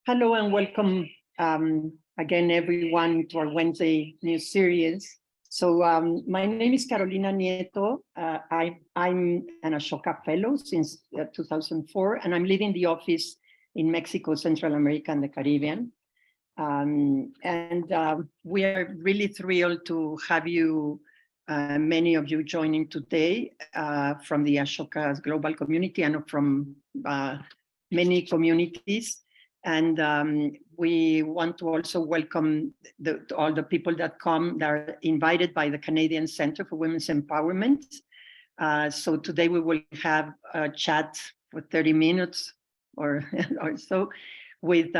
Hello and welcome again, everyone, to our Wednesday news series. So my name is Carolina Nieto. I'm an Ashoka Fellow since 2004, and I'm leading the office in Mexico, Central America, and the Caribbean. We are really thrilled to have you, many of you joining today from the Ashoka global community and from many communities. And we want to also welcome all the people that come that are invited by the Canadian Centre for Women's Empowerment. So today we will have a chat for 30 minutes or so with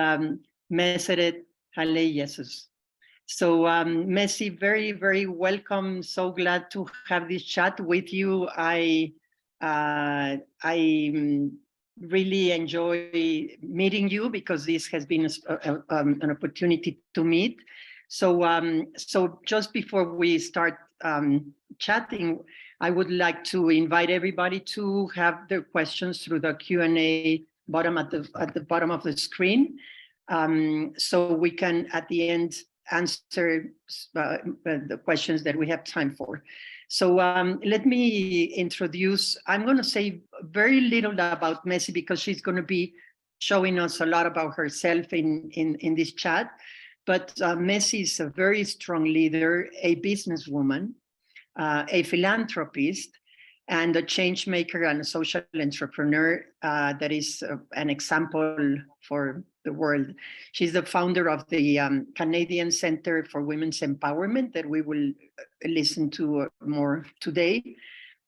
Meseret Haileyesus. So Messi, very, very welcome. So glad to have this chat with you. I really enjoy meeting you because this has been an opportunity to meet. So, so just before we start chatting, I would like to invite everybody to have their questions through the Q&A bottom at the bottom of the screen, so we can at the end answer the questions that we have time for. So let me introduce, I'm going to say very little about Messi because she's going to be showing us a lot about herself in this chat. But Messi is a very strong leader, a businesswoman, a philanthropist, and a change maker and a social entrepreneur that is an example for the world. She's the founder of the Canadian Centre for Women's Empowerment that we will listen to more today,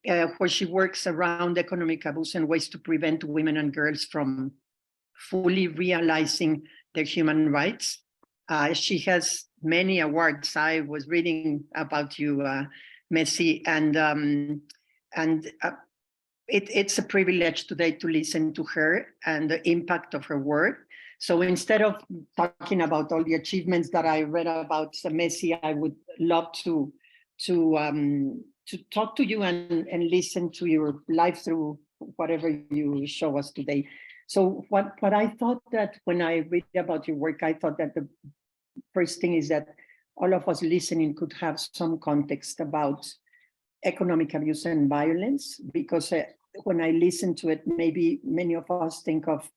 where she works around economic abuse and ways to prevent women and girls from fully realizing their human rights. She has many awards. I was reading about you, Messi, and it's a privilege today to listen to her and the impact of her work. So instead of talking about all the achievements that I read about Messi, I would love to talk to you and listen to your life through whatever you show us today. So what I thought that when I read about your work, I thought that the first thing is that all of us listening could have some context about economic abuse and violence, because when I listen to it, maybe many of us think of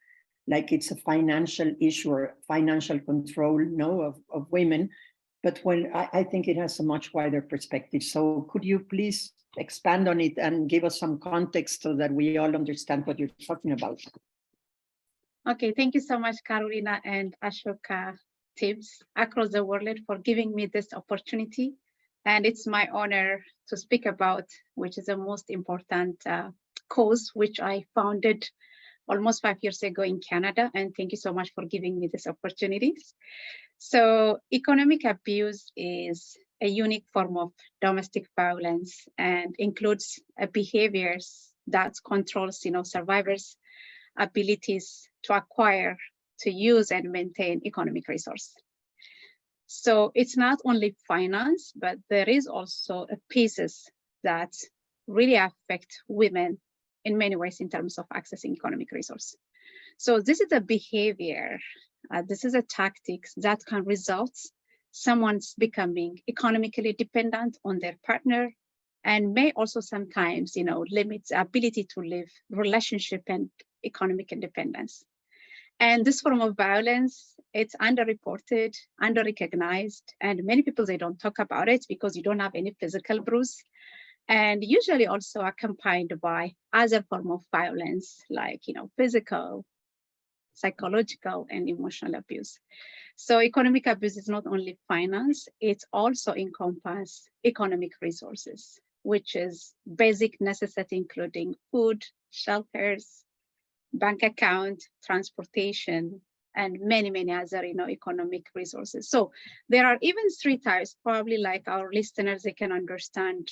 like it's a financial issue or financial control, of women. But when I think it has a much wider perspective. So could you please expand on it and give us some context so that we all understand what you're talking about? Okay, thank you so much, Carolina and Ashoka teams across the world for giving me this opportunity. And it's my honor to speak about, which is the most important cause, which I founded almost 5 years ago in Canada. And thank you so much for giving me this opportunity. So economic abuse is a unique form of domestic violence and includes behaviors that controls, survivors' abilities to acquire, to use and maintain economic resource. So it's not only finance, but there is also pieces that really affect women in many ways in terms of accessing economic resource. So this is a behavior, this is a tactics that can result someone's becoming economically dependent on their partner, and may also sometimes, limit the ability to live relationship and economic independence. And this form of violence, it's underreported, underrecognized, and many people, they don't talk about it because you don't have any physical bruise, and usually also accompanied by other form of violence like, physical, psychological, and emotional abuse. So economic abuse is not only finance, it also encompasses economic resources, which is basic necessity, including food, shelters, bank account, transportation, and many, many other, economic resources. So there are even 3 types, probably like our listeners, they can understand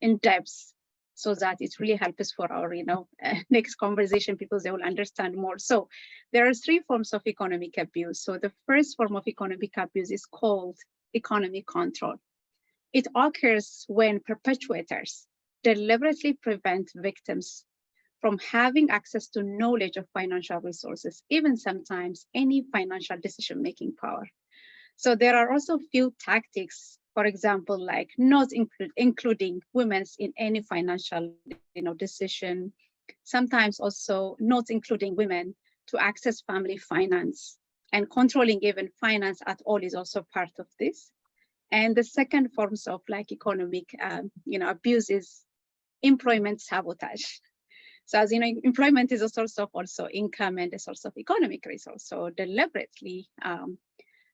in depth, so that it really helps for our, next conversation, people, they will understand more. So there are 3 forms of economic abuse. So the first form of economic abuse is called economic control. It occurs when perpetrators deliberately prevent victims from having access to knowledge of financial resources, even sometimes any financial decision-making power. So there are also few tactics, for example, like not including women in any financial decision, sometimes also not including women to access family finance, and controlling even finance at all is also part of this. And the second forms of like economic abuse is employment sabotage. So as you know, employment is a source of also income and a source of economic resource. So deliberately,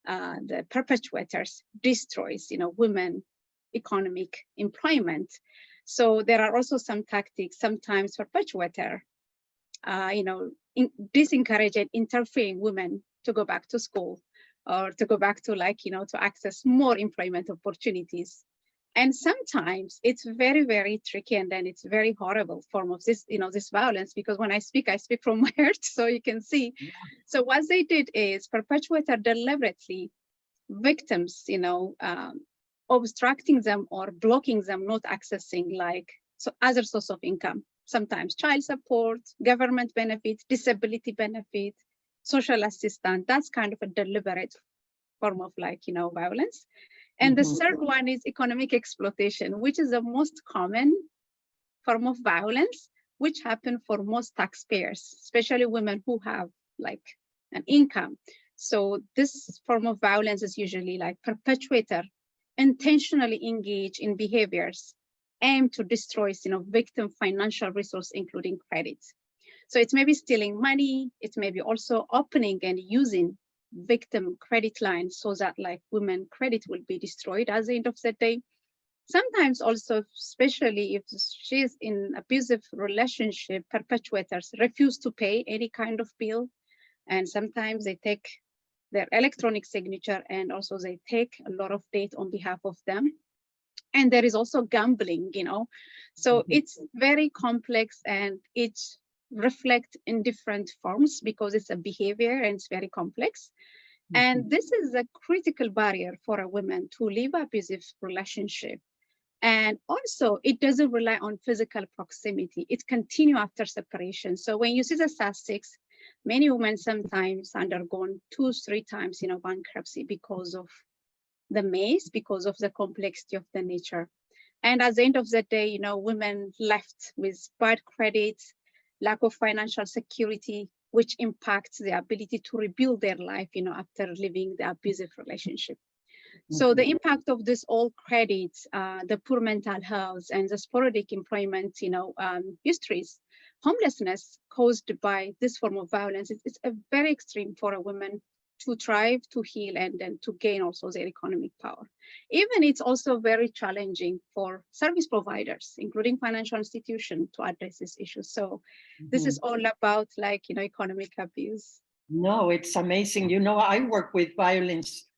the perpetrators destroys, women economic employment. So there are also some tactics, sometimes perpetrator, disencourage and interfering women to go back to school or to go back to to access more employment opportunities. And sometimes it's very, very tricky, and then it's very horrible form of this, this violence, because when I speak from my heart, so you can see. Yeah. So what they did is perpetrator deliberately victims, obstructing them or blocking them, not accessing other source of income, sometimes child support, government benefit, disability benefit, social assistance. That's kind of a deliberate form of violence. And the third one is economic exploitation, which is the most common form of violence, which happen for most taxpayers, especially women who have an income. So this form of violence is usually perpetrator intentionally engage in behaviors aimed to destroy victim financial resource, including credit. So it's maybe stealing money, it may be also opening and using victim credit lines so that women credit will be destroyed at the end of the day. Sometimes also, especially if she is in abusive relationship, perpetrators refuse to pay any kind of bill. And sometimes they take their electronic signature, and also they take a lot of debt on behalf of them. And there is also gambling, So it's very complex, and it reflects in different forms because it's a behavior and it's very complex. And this is a critical barrier for a woman to leave abusive relationship. And also, it doesn't rely on physical proximity. It continues after separation. So when you see the statistics, many women sometimes undergone 2-3 times, bankruptcy because of the maze, because of the complexity of the nature. And at the end of the day, women left with bad credit, lack of financial security, which impacts the ability to rebuild their life, after leaving the abusive relationship. So the impact of this all credits, the poor mental health, and the sporadic employment, histories, homelessness caused by this form of violence, it's a very extreme for a woman to thrive, to heal, and then to gain also their economic power. Even it's also very challenging for service providers, including financial institutions, to address this issue. So this is all about economic abuse. No, it's amazing. I work with violence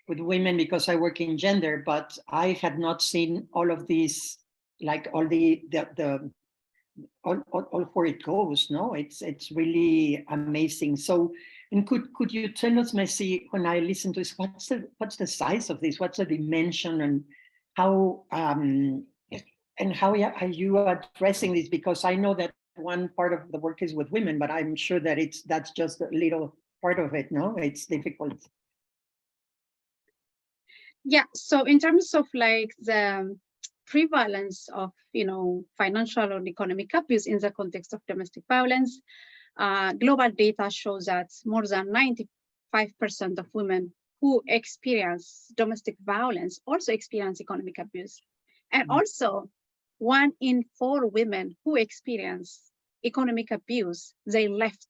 with women because I work in gender, but I had not seen all of these, all all where it goes. No, it's really amazing. So, and could you tell us, Messi, when I listen to this, what's the size of this? What's the dimension, and how are you addressing this? Because I know that one part of the work is with women, but I'm sure that that's just a little part of it. No, it's difficult. Yeah, so in terms of the prevalence of financial or economic abuse in the context of domestic violence, global data shows that more than 95% of women who experience domestic violence also experience economic abuse. And also 1 in 4 women who experience economic abuse, they left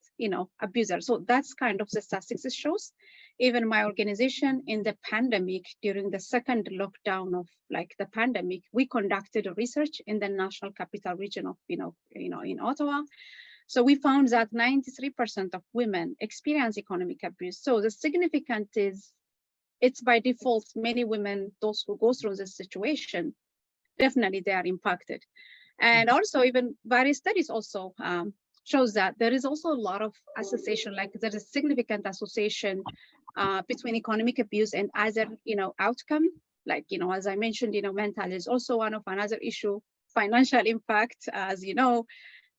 abusers. So that's kind of the statistics it shows. Even my organization in the pandemic, during the second lockdown of the pandemic, we conducted a research in the National Capital Region of in Ottawa. So we found that 93% of women experience economic abuse. So the significant is, it's by default, many women, those who go through this situation, definitely they are impacted. And also even various studies also shows that there is also a lot of association, there's a significant association between economic abuse and other, outcome. As I mentioned, mental is also one of another issue, financial impact, as you know,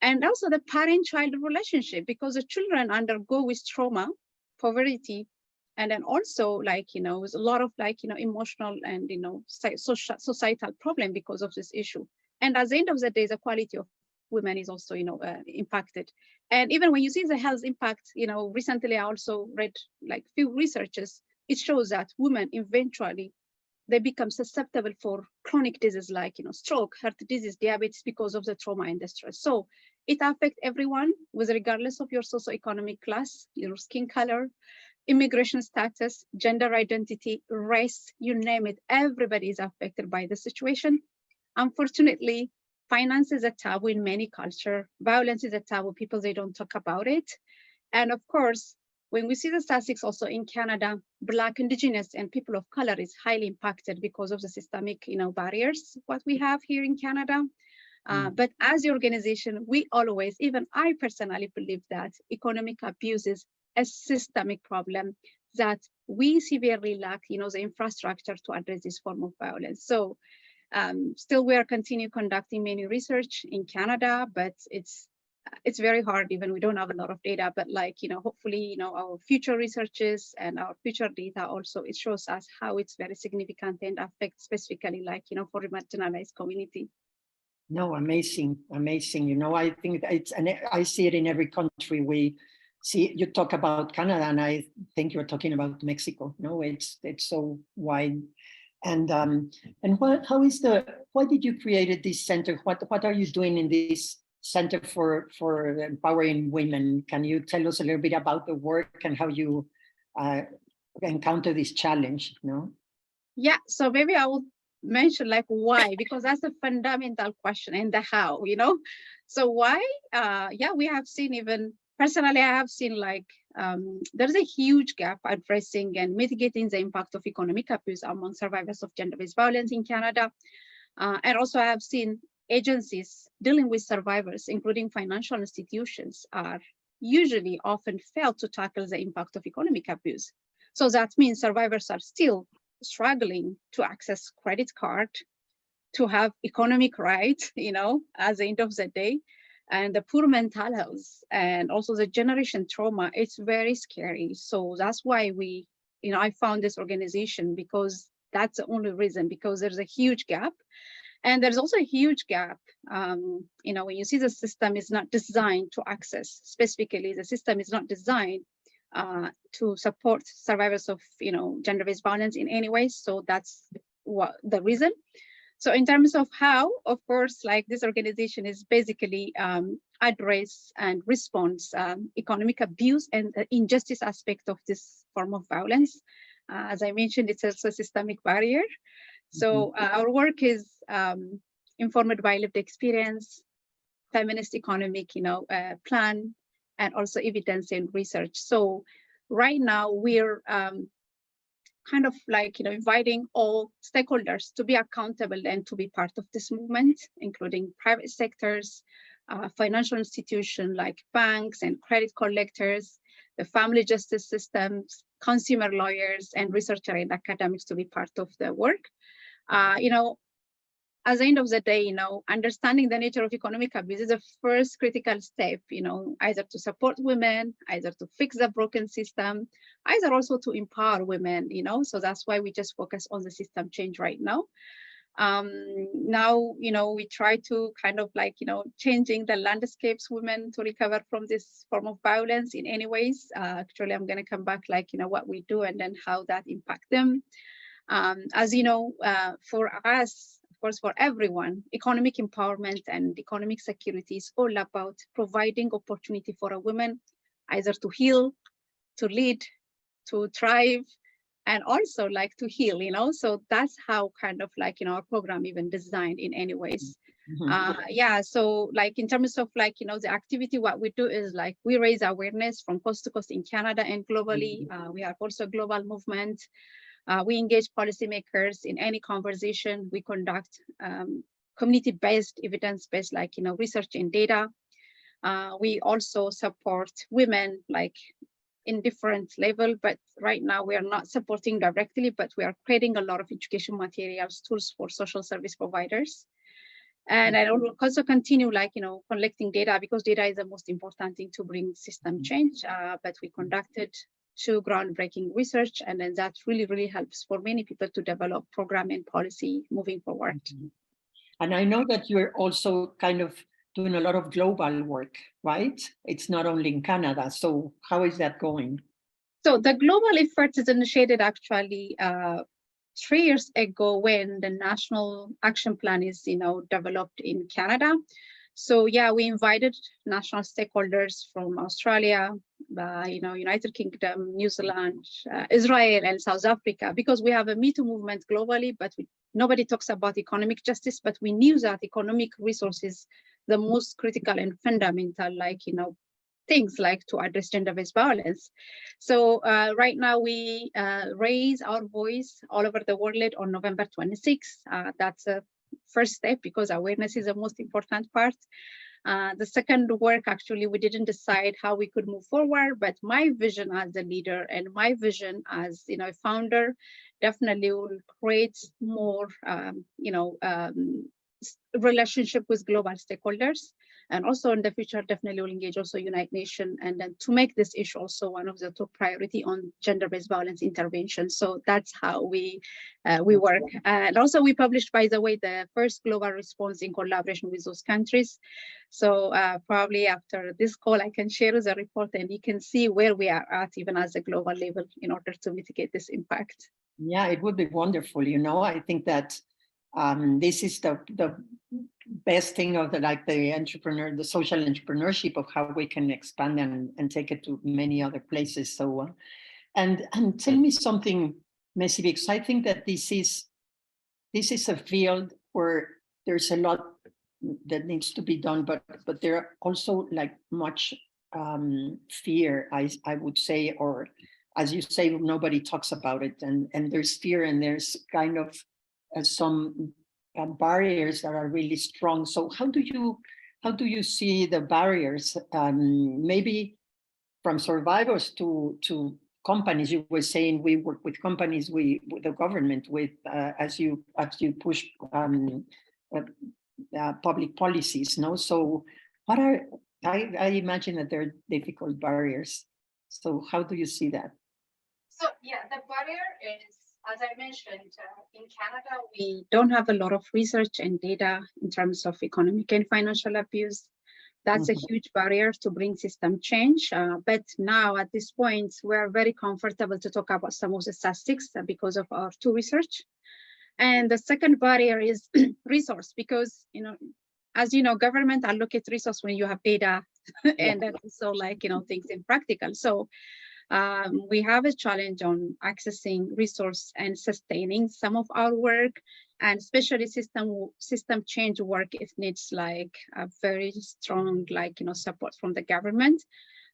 And also the parent-child relationship, because the children undergo with trauma, poverty, and then also with a lot of emotional and societal problem because of this issue. And at the end of the day, the quality of women is also impacted. And even when you see the health impact, recently I also read few researches, it shows that women eventually they become susceptible for chronic disease like stroke, heart disease, diabetes because of the trauma and the stress. So it affects everyone, with regardless of your socioeconomic class, your skin color, immigration status, gender identity, race, you name it, everybody is affected by the situation. Unfortunately, finance is a taboo in many cultures. Violence is a taboo. People, they don't talk about it. And of course, when we see the statistics also in Canada, Black, Indigenous, and people of color is highly impacted because of the systemic barriers, what we have here in Canada. But as the organization, we always, even I personally believe that economic abuse is a systemic problem that we severely lack, the infrastructure to address this form of violence. So still we are continue conducting many research in Canada, but it's very hard, even we don't have a lot of data, but hopefully, our future researches and our future data also, it shows us how it's very significant and affects specifically for the marginalized community. No, amazing, amazing. I think it's, and I see it in every country. We see, you talk about Canada, and I think you're talking about Mexico. No, it's so wide. And why did you create this center? What are you doing in this Center for Empowering Women? Can you tell us a little bit about the work and how you encounter this challenge? No? Yeah, so maybe I will mention why, because that's a fundamental question, and the how, So why? Yeah, we have seen, even personally, I have seen there's a huge gap addressing and mitigating the impact of economic abuse among survivors of gender-based violence in Canada. And also I have seen agencies dealing with survivors, including financial institutions, are usually often fail to tackle the impact of economic abuse. So that means survivors are still struggling to access credit card, to have economic rights, at the end of the day, and the poor mental health, and also the generation trauma. It's very scary. So that's why I found this organization, because that's the only reason, because there's a huge gap. And there's also a huge gap, when you see the system is not designed to access, specifically, the system is not designed to support survivors of, gender-based violence in any way. So that's what the reason. So in terms of how, of course, this organization is basically address and response economic abuse and the injustice aspect of this form of violence. As I mentioned, it's also a systemic barrier. So our work is informed by lived experience, feminist economic, plan, and also evidence and research. So right now we're kind of inviting all stakeholders to be accountable and to be part of this movement, including private sectors, financial institutions like banks and credit collectors, the family justice systems, consumer lawyers, and researchers and academics to be part of the work. At the end of the day, understanding the nature of economic abuse is the first critical step, either to support women, either to fix the broken system, either also to empower women, so that's why we just focus on the system change right now. Now, we try to kind of changing the landscapes women to recover from this form of violence in any ways. Actually, I'm going to come back what we do and then how that impact them. As you know, for us, of course, for everyone, economic empowerment and economic security is all about providing opportunity for a woman, either to heal, to lead, to thrive, and also to heal, so that's how kind of our program even designed in any ways. Yeah, so in terms of the activity, what we do is we raise awareness from coast to coast in Canada and globally. We have also a global movement. We engage policymakers in any conversation. We conduct community-based, evidence-based, research and data. We also support women in different level, but right now we are not supporting directly, but we are creating a lot of education materials, tools for social service providers. And I will also continue, like, collecting data, because data is the most important thing to bring system change. But we conducted 2 groundbreaking research, and then that really, really helps for many people to develop program and policy moving forward. And I know that you're also kind of doing a lot of global work, right? It's not only in Canada. So how is that going? So the global effort is initiated actually 3 years ago, when the National Action Plan is, developed in Canada. So yeah, we invited national stakeholders from Australia, United Kingdom, New Zealand, Israel, and South Africa, because we have a Me Too movement globally, but nobody talks about economic justice. But we knew that economic resources, the most critical and fundamental, things like to address gender-based violence. So right now we raise our voice all over the world on November 26th. That's a first step, because awareness is the most important part. The second work, actually, we didn't decide how we could move forward, but my vision as a leader and my vision as a founder definitely will create more relationship with global stakeholders. And also in the future, definitely will engage also United Nations, and then to make this issue also one of the top priority on gender-based violence intervention. So that's how we work. And also we published, by the way, the first global response in collaboration with those countries. So probably after this call, I can share the report, and you can see where we are at, even as a global level, in order to mitigate this impact. Yeah, it would be wonderful. I think that this is the best thing of the social entrepreneurship of how we can expand and take it to many other places. So, and tell me something, Messi, because I think that this is a field where there's a lot that needs to be done, but there are also much fear, I would say, or as you say, nobody talks about it, and there's fear, and there's kind of some barriers that are really strong. So how do you see the barriers, maybe from survivors to companies? You were saying we work with companies, with the government, with as you push public policies. No, so what are I imagine that there are difficult barriers. So how do you see that? So yeah, the barrier is, as I mentioned, in Canada, we don't have a lot of research and data in terms of economic and financial abuse. That's a huge barrier to bring system change. But now at this point, we're very comfortable to talk about some of the statistics because of our 2 research. And the second barrier is resource, because, as you know, government allocate resource when you have data and then also things in practical. So we have a challenge on accessing resource and sustaining some of our work, and especially system change work. It needs a very strong support from the government.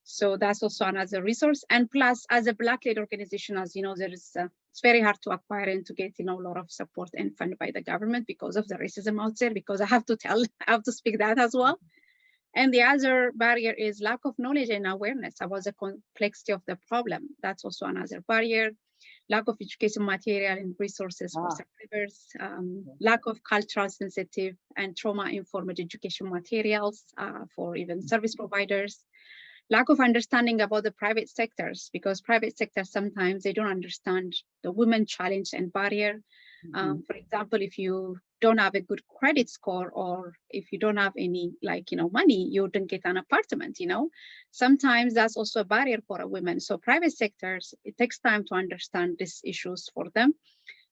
So that's also another resource. And plus, as a Black-led organization, as you know, it's very hard to acquire and to get a lot of support and funded by the government because of the racism out there. Because I have to speak that as well. And the other barrier is lack of knowledge and awareness about the complexity of the problem. That's also another barrier. Lack of education material and resources for survivors, lack of cultural sensitive and trauma-informed education materials for even service providers, lack of understanding about the private sectors, because private sectors, sometimes they don't understand the women challenge and barrier. For example, if you don't have a good credit score, or if you don't have any money, you don't get an apartment. Sometimes that's also a barrier for a woman. So private sectors, it takes time to understand these issues for them.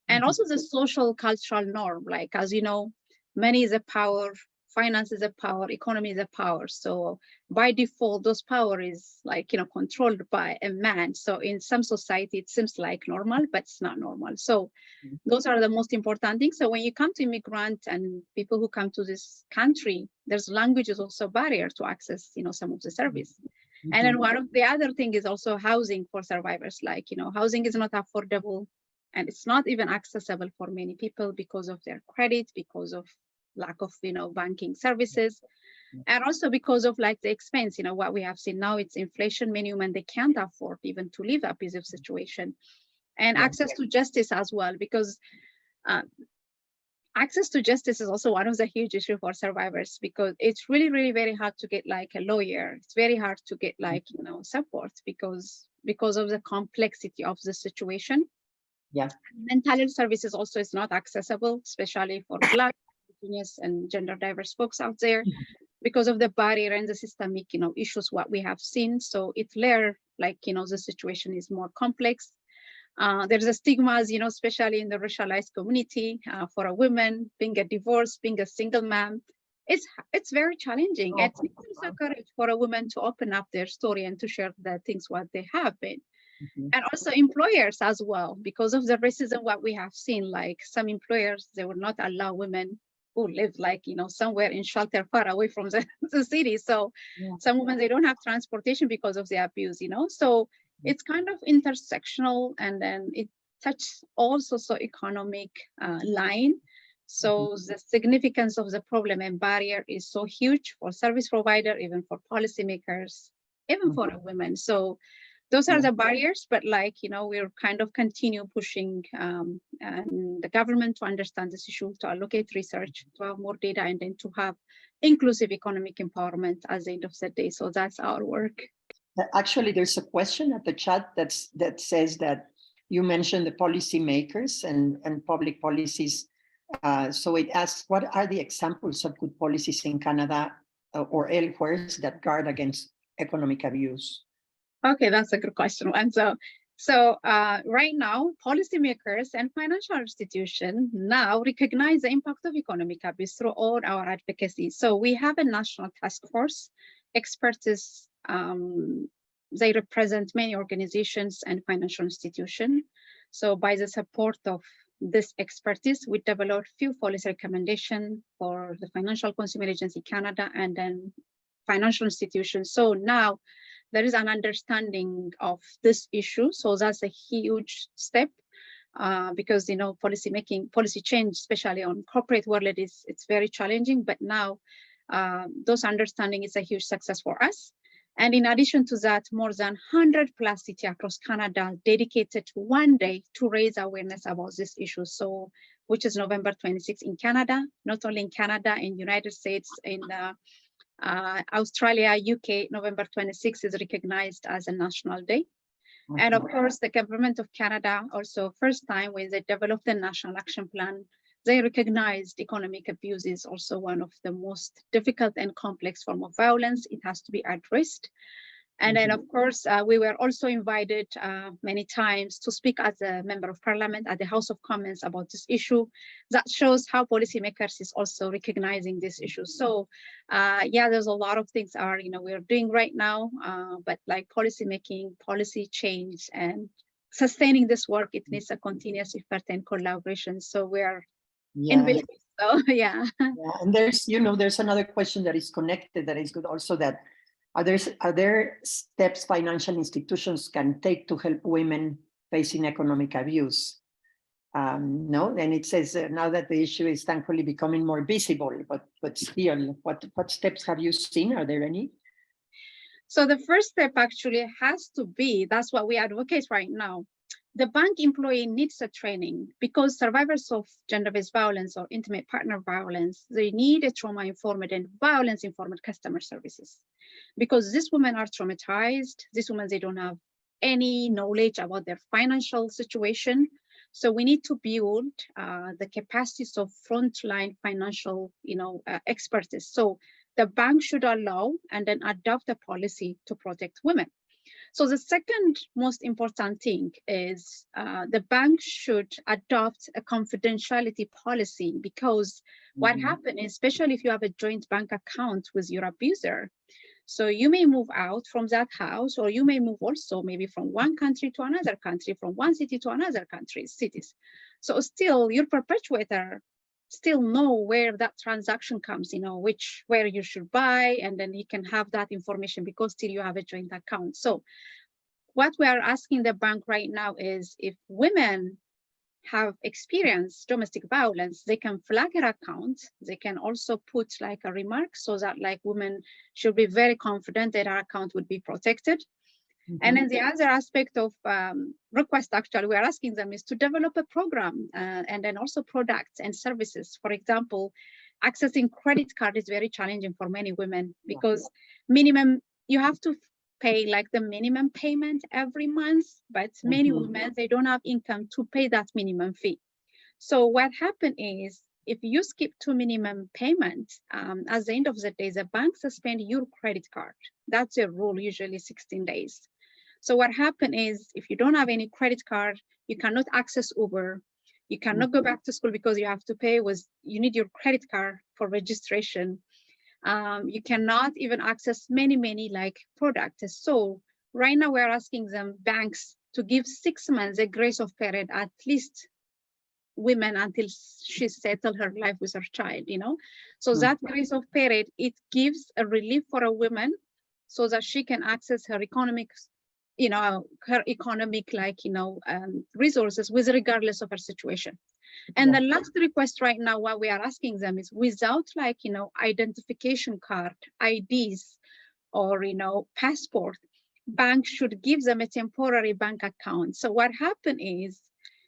And also the social cultural norm, as you know, money is a power, finance is a power, economy is a power. So by default, those power is controlled by a man. So in some society, it seems like normal, but it's not normal. So those are the most important things. So when you come to immigrant and people who come to this country, there's language is also a barrier to access, some of the service. And then one of the other thing is also housing for survivors. Housing is not affordable, and it's not even accessible for many people because of their credit, because of lack of banking services, and also because of the expense. What we have seen now, it's inflation. Many women, they can't afford even to live abusive situation. And access to justice as well, because Access to justice is also one of the huge issue for survivors, because it's really, really very hard to get like a lawyer. It's very hard to get like, support because of the complexity of the situation. Yeah. Mental health services also is not accessible, especially for Black, Indigenous, and gender diverse folks out there, because of the barrier and the systemic, issues what we have seen. So it's layer like, the situation is more complex. There's a stigmas, especially in the racialized community for a woman, being a divorce, being a single mom. It's very challenging. Oh, It's also courage for a woman to open up their story and to share the things what they have been. And also employers as well, because of the racism what we have seen, like some employers, they will not allow women who live like, somewhere in shelter far away from the city. So some women, they don't have transportation because of the abuse, So it's kind of intersectional, and then it touches all socioeconomic line. So the significance of the problem and barrier is so huge for service provider, even for policymakers, even for women. So those are the barriers, but like, we're kind of continue pushing and the government to understand this issue, to allocate research, to have more data, and then to have inclusive economic empowerment at the end of the day. So that's our work. Actually, there's a question at the chat that says that you mentioned the policymakers and public policies. So it asks, what are the examples of good policies in Canada or elsewhere that guard against economic abuse? Okay, that's a good question. And so right now, policymakers and financial institutions now recognize the impact of economic abuse through all our advocacy. So we have a national task force, expertise. They represent many organizations and financial institutions. So by the support of this expertise, we developed few policy recommendations for the Financial Consumer Agency Canada and then financial institutions. So now there is an understanding of this issue. So that's a huge step because, policy change, especially on corporate world, it's very challenging. But now those understanding is a huge success for us. And in addition to that, more than 100 plus cities across Canada dedicated one day to raise awareness about this issue. So, which is November 26th in Canada, not only in Canada, in United States, in Australia, UK, November 26th is recognized as a national day. And of course, the government of Canada also first time when they developed the national action plan, they recognized economic abuse is also one of the most difficult and complex form of violence. It has to be addressed. And then, of course, we were also invited many times to speak as a member of parliament at the House of Commons about this issue. That shows how policymakers is also recognizing this issue. So, there's a lot of things we're doing right now, but like policy making, policy change, and sustaining this work, it needs a continuous effort and collaboration. So we're in belief. So and there's another question that is connected that is good also, that are there steps financial institutions can take to help women facing economic abuse? No, and it says now that the issue is thankfully becoming more visible, but still, what steps have you seen? Are there any? So the first step actually has to be, that's what we advocate right now. The bank employee needs a training, because survivors of gender-based violence or intimate partner violence, they need a trauma-informed and violence-informed customer services. Because these women are traumatized, these women, they don't have any knowledge about their financial situation. So we need to build the capacities of frontline financial, expertise. So the bank should allow and then adopt a policy to protect women. So the second most important thing is the bank should adopt a confidentiality policy, because what happens, especially if you have a joint bank account with your abuser, so you may move out from that house, or you may move also maybe from one country to another country, from one city to another cities. So still your perpetuator still know where that transaction comes, where you should buy, and then you can have that information because still you have a joint account. So what we are asking the bank right now is, if women have experienced domestic violence, they can flag her account. They can also put like a remark so that like women should be very confident that our account would be protected. And then the other aspect of request, actually, we are asking them is to develop a program and then also products and services. For example, accessing credit card is very challenging for many women because minimum, you have to pay like the minimum payment every month, but many women, they don't have income to pay that minimum fee. So what happened is, if you skip to minimum payment, at the end of the day, the bank suspend your credit card. That's a rule, usually 16 days. So what happened is, if you don't have any credit card, you cannot access Uber, you cannot go back to school because you have to pay you need your credit card for registration. You cannot even access many like products. So right now we're asking them, banks, to give 6 months a grace of period, at least women, until she settled her life with her child, So that grace of period, it gives a relief for a woman so that she can access her economic, resources with regardless of her situation. And the last request right now, what we are asking them is, without identification card, IDs, or passport, bank should give them a temporary bank account. So what happened is,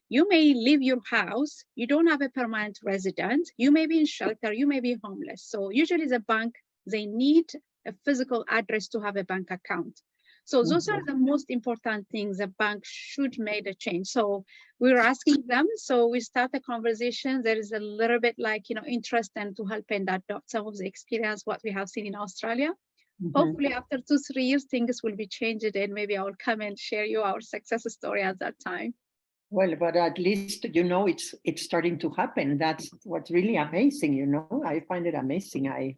you may leave your house, you don't have a permanent resident, you may be in shelter, you may be homeless. So usually the bank, they need a physical address to have a bank account. So those are the most important things the bank should make a change. So we're asking them, so we start a conversation. There is a little bit interest and to help and adopt some of the experience, what we have seen in Australia. Hopefully after 2-3 years, things will be changed, and maybe I will come and share you our success story at that time. Well, but at least, it's starting to happen. That's what's really amazing, I find it amazing. I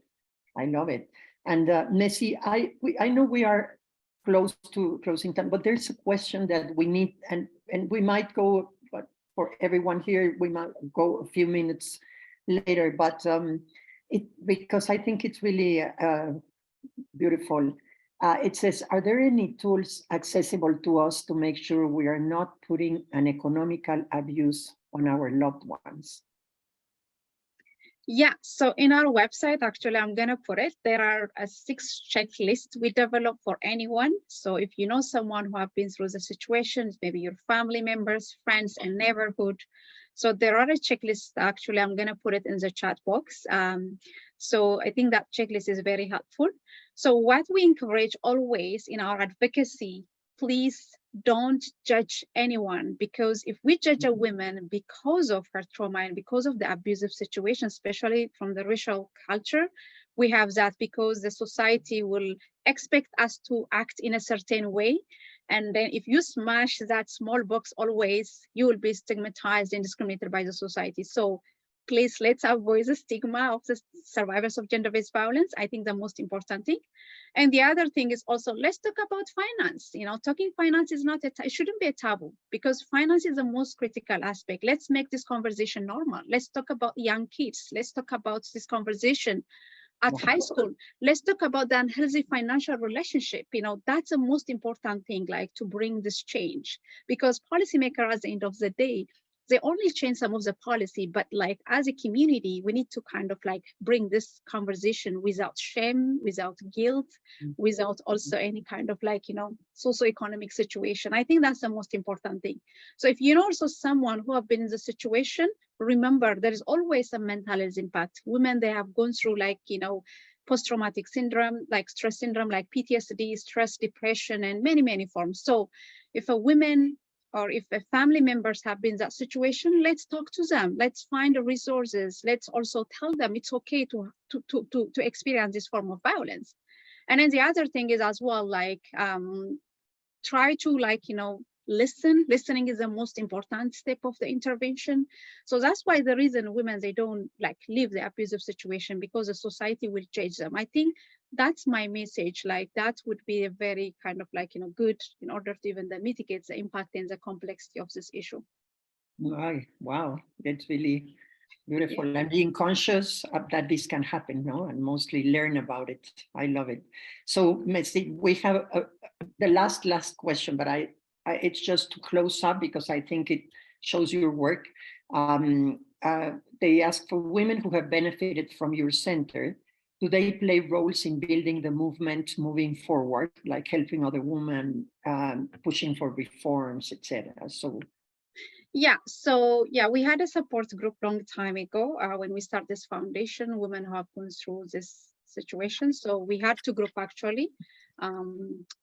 love it. And Nessie, I know we are close to closing time, but there's a question that we need, and we might go, but for everyone here, we might go a few minutes later, but because I think it's really beautiful. It says, are there any tools accessible to us to make sure we are not putting an economical abuse on our loved ones? Yeah, so in our website, actually, I'm going to put it, there are 6 checklists we develop for anyone. So if you know someone who have been through the situations, maybe your family members, friends, and neighborhood. So there are a checklist, actually, I'm going to put it in the chat box. So I think that checklist is very helpful. So what we encourage always in our advocacy, please don't judge anyone, because if we judge a woman because of her trauma and because of the abusive situation, especially from the racial culture, we have that because the society will expect us to act in a certain way. And then if you smash that small box always, you will be stigmatized and discriminated by the society. So please, let's avoid the stigma of the survivors of gender-based violence. I think the most important thing. And the other thing is also, let's talk about finance. Talking finance is it shouldn't be a taboo, because finance is the most critical aspect. Let's make this conversation normal. Let's talk about young kids. Let's talk about this conversation at high school. Let's talk about the unhealthy financial relationship. That's the most important thing, to bring this change, because policymakers at the end of the day, they only change some of the policy, but as a community, we need to kind of bring this conversation without shame, without guilt, without also any kind of socioeconomic situation. I think that's the most important thing. So if you know also someone who have been in the situation, remember there is always a mental health impact. Women, they have gone through post-traumatic syndrome, stress syndrome, PTSD, stress, depression, and many forms. So if a woman or if family members have been in that situation, let's talk to them. Let's find the resources. Let's also tell them it's okay to experience this form of violence. And then the other thing is as well, try to listen. Listening is the most important step of the intervention. So that's why the reason women, they don't leave the abusive situation, because the society will judge them. I think that's my message. That would be a very kind of good in order to even mitigate the impact and the complexity of this issue. Right. Wow, that's really beautiful. Yeah. And being conscious of that this can happen, and mostly learn about it. I love it. So Messi, we have the last question, but it's just to close up because I think it shows your work. They ask for women who have benefited from your center. do they play roles in building the movement moving forward, like helping other women, pushing for reforms, etc.? So yeah, so yeah, we had a support group long time ago when we started this foundation, women who have gone through this situation. So we had two groups actually,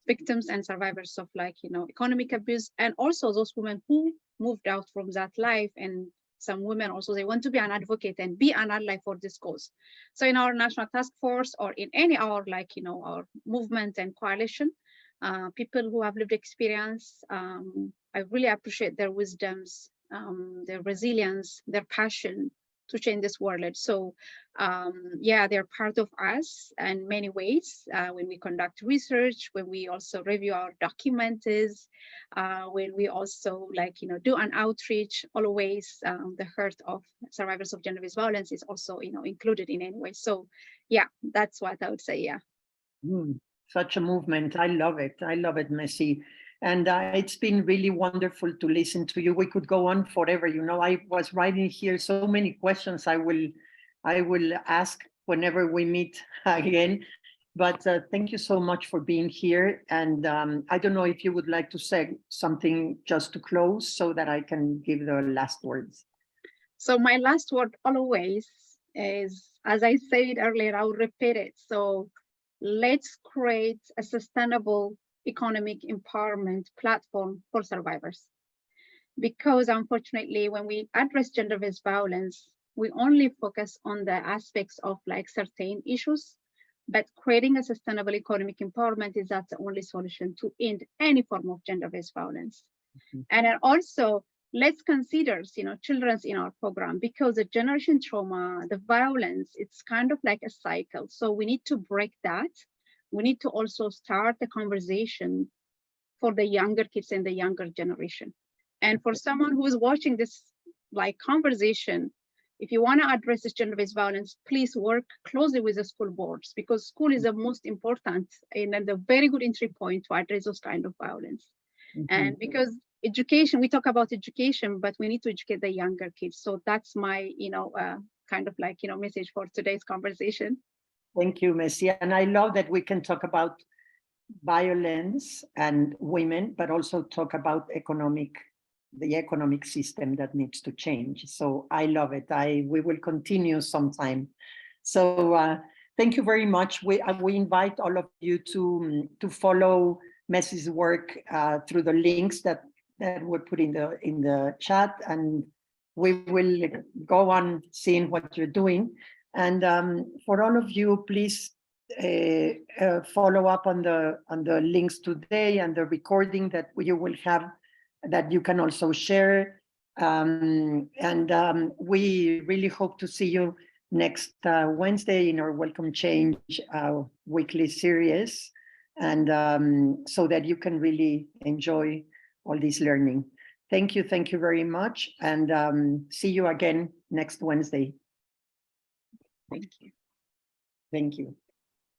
victims and survivors of economic abuse, and also those women who moved out from that life. And some women also, they want to be an advocate and be an ally for this cause. So in our national task force or in any our our movement and coalition, people who have lived experience, I really appreciate their wisdoms, their resilience, their passion to change this world. So yeah, they're part of us in many ways when we conduct research, when we also review our documents, when we also do an outreach. Always the hurt of survivors of gender-based violence is also included in any way. So yeah, that's what I would say. Yeah. Such a movement. I love it. I love it, Messi. And it's been really wonderful to listen to you. We could go on forever. I was writing here so many questions I will ask whenever we meet again. But thank you so much for being here. And I don't know if you would like to say something just to close so that I can give the last words. So my last word always is, as I said earlier, I'll repeat it. So let's create a sustainable economic empowerment platform for survivors. Because unfortunately, when we address gender-based violence, we only focus on the aspects of certain issues, but creating a sustainable economic empowerment is not the only solution to end any form of gender-based violence. Mm-hmm. And then also, let's consider, children in our program, because the generation trauma, the violence, it's kind of like a cycle. So we need to break that. We need to also start the conversation for the younger kids and the younger generation. And for someone who is watching this conversation, if you want to address this gender-based violence, please work closely with the school boards, because school is the most important and the very good entry point to address those kind of violence. Mm-hmm. And because education, we talk about education, but we need to educate the younger kids. So that's my, message for today's conversation. Thank you, Messi. And I love that we can talk about violence and women, but also talk about the economic system that needs to change. So I love it. We will continue sometime. So thank you very much. We invite all of you to follow Messi's work through the links that we put in the chat, and we will go on seeing what you're doing. And for all of you, please follow up on the links today and the recording that you will have, that you can also share. We really hope to see you next Wednesday in our Welcome Change weekly series, and so that you can really enjoy all this learning. Thank you very much, and see you again next Wednesday. Thank you. Thank you.